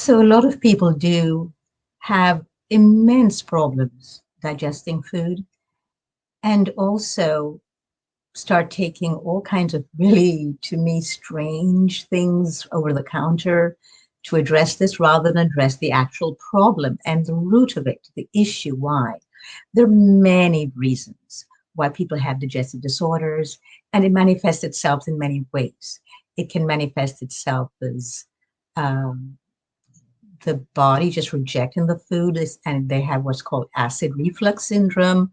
So a lot of people do have immense problems digesting food and also start taking all kinds of really, to me, strange things over the counter to address this rather than address the actual problem and the root of it, the issue why. There are many reasons why people have digestive disorders, and it manifests itself in many ways. It can manifest itself as um, the body just rejecting the food, and they have what's called acid reflux syndrome.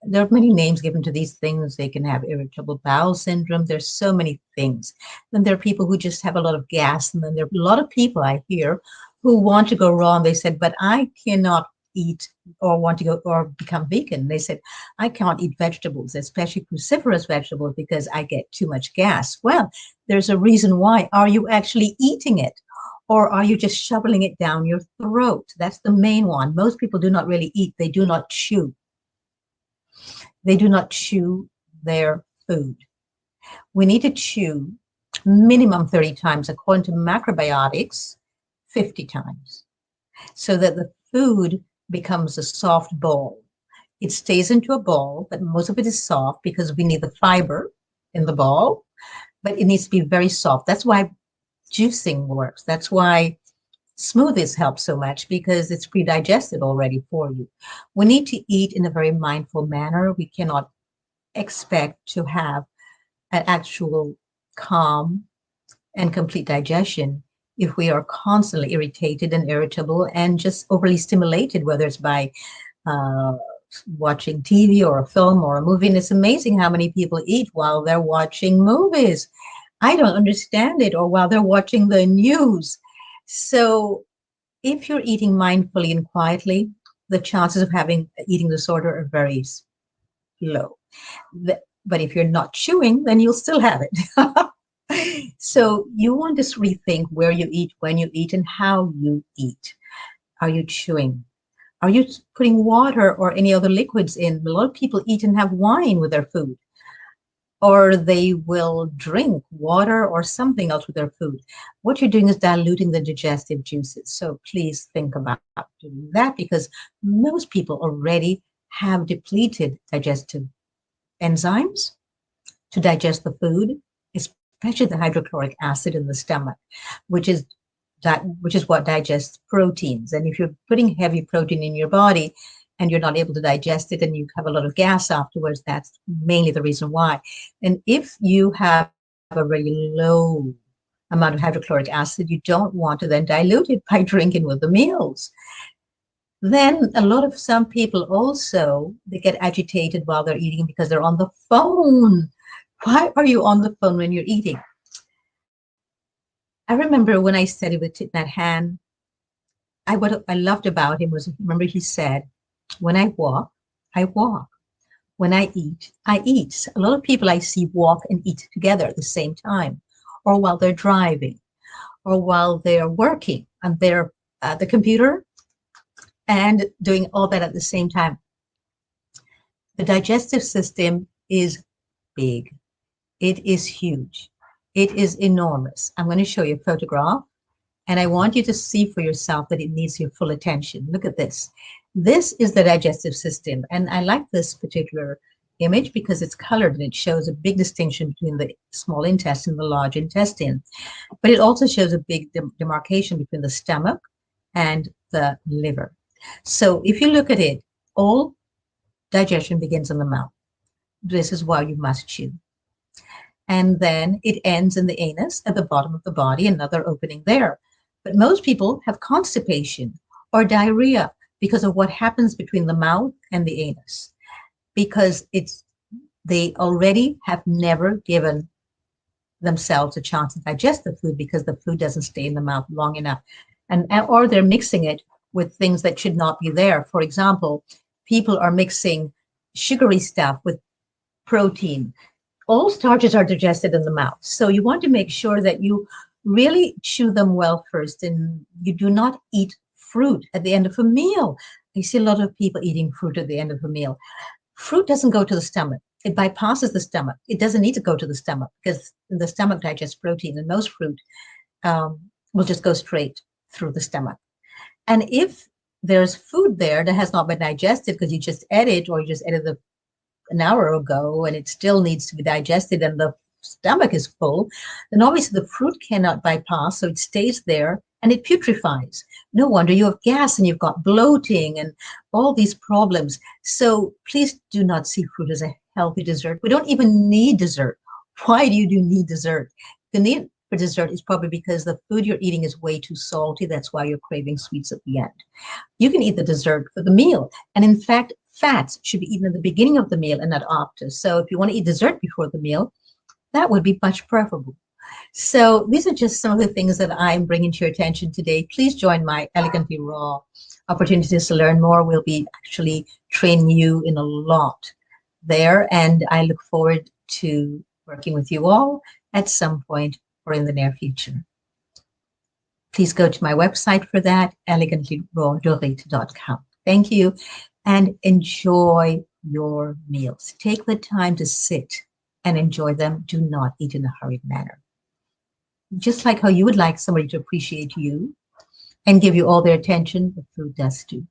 There are many names given to these things. They can have irritable bowel syndrome. There's so many things. Then there are people who just have a lot of gas. And then there are a lot of people I hear who want to go raw. They said, but I cannot eat or want to go or become vegan. They said, I can't eat vegetables, especially cruciferous vegetables, because I get too much gas. Well, there's a reason why. Are you actually eating it? Or are you just shoveling it down your throat? That's the main one. Most people do not really eat. They do not chew. They do not chew their food. We need to chew minimum 30 times, according to macrobiotics, 50 times, so that the food becomes a soft ball. It stays into a ball, but most of it is soft because we need the fiber in the ball, but it needs to be very soft. That's why juicing works. That's why smoothies help so much, because it's pre-digested already for you. We need to eat in a very mindful manner. We cannot expect to have an actual calm and complete digestion if we are constantly irritated and irritable and just overly stimulated, whether it's by uh, watching TV or a film or a movie. And it's amazing how many people eat while they're watching movies. I don't understand it, or while they're watching the news. So if you're eating mindfully and quietly, the chances of having an eating disorder are very low. But if you're not chewing, then you'll still have it. So you want to rethink where you eat, when you eat, and how you eat. Are you chewing? Are you putting water or any other liquids in? A lot of people eat and have wine with their food, or they will drink water or something else with their food. What you're doing is diluting the digestive juices. So please think about doing that, because most people already have depleted digestive enzymes to digest the food, especially the hydrochloric acid in the stomach, which is which is what digests proteins. And if you're putting heavy protein in your body and you're not able to digest it and you have a lot of gas afterwards, that's mainly the reason why. And if you have a very low amount of hydrochloric acid, you don't want to then dilute it by drinking with the meals. Then some people also, they get agitated while they're eating because they're on the phone. Why are you on the phone when you're eating? I remember when I studied with Thich Nhat Hanh, what I loved about him was, remember he said, when I walk, I walk. When I eat. A lot of people I see walk and eat together at the same time, or while they're driving, or while they're working on the computer and doing all that at the same time. The digestive system is big. It is huge. It is enormous. I'm going to show you a photograph, and I want you to see for yourself that it needs your full attention. Look at this. This is the digestive system, and I like this particular image because it's colored and it shows a big distinction between the small intestine and the large intestine. But it also shows a big demarcation between the stomach and the liver. So if you look at it, all digestion begins in the mouth. This is why you must chew. And then it ends in the anus at the bottom of the body, another opening there. But most people have constipation or diarrhea because of what happens between the mouth and the anus, because they already have never given themselves a chance to digest the food because the food doesn't stay in the mouth long enough, or they're mixing it with things that should not be there. For example, people are mixing sugary stuff with protein. All starches are digested in the mouth. So you want to make sure that you really chew them well first, and you do not eat fruit at the end of a meal. I see a lot of people eating fruit at the end of a meal. Fruit doesn't go to the stomach. It bypasses the stomach. It doesn't need to go to the stomach because the stomach digests protein, and most fruit will just go straight. through the stomach. And if there's food there that has not been digested because you just ate it or you just ate it an hour ago and it still needs to be digested and the stomach is full, then obviously the fruit cannot bypass, so it stays there and it putrefies. No wonder you have gas and you've got bloating and all these problems. So please do not see fruit as a healthy dessert. We don't even need dessert. Why do you need dessert? The need for dessert is probably because the food you're eating is way too salty. That's why you're craving sweets at the end. You can eat the dessert for the meal. And in fact, fats should be eaten at the beginning of the meal and not after. So if you want to eat dessert before the meal, that would be much preferable. So these are just some of the things that I'm bringing to your attention today. Please join my Elegantly Raw opportunities to learn more. We'll be actually training you in a lot there. And I look forward to working with you all at some point or in the near future. Please go to my website for that, elegantlyrawdorit.com. Thank you and enjoy your meals. Take the time to sit and enjoy them. Do not eat in a hurried manner. Just like how you would like somebody to appreciate you and give you all their attention, the food does too.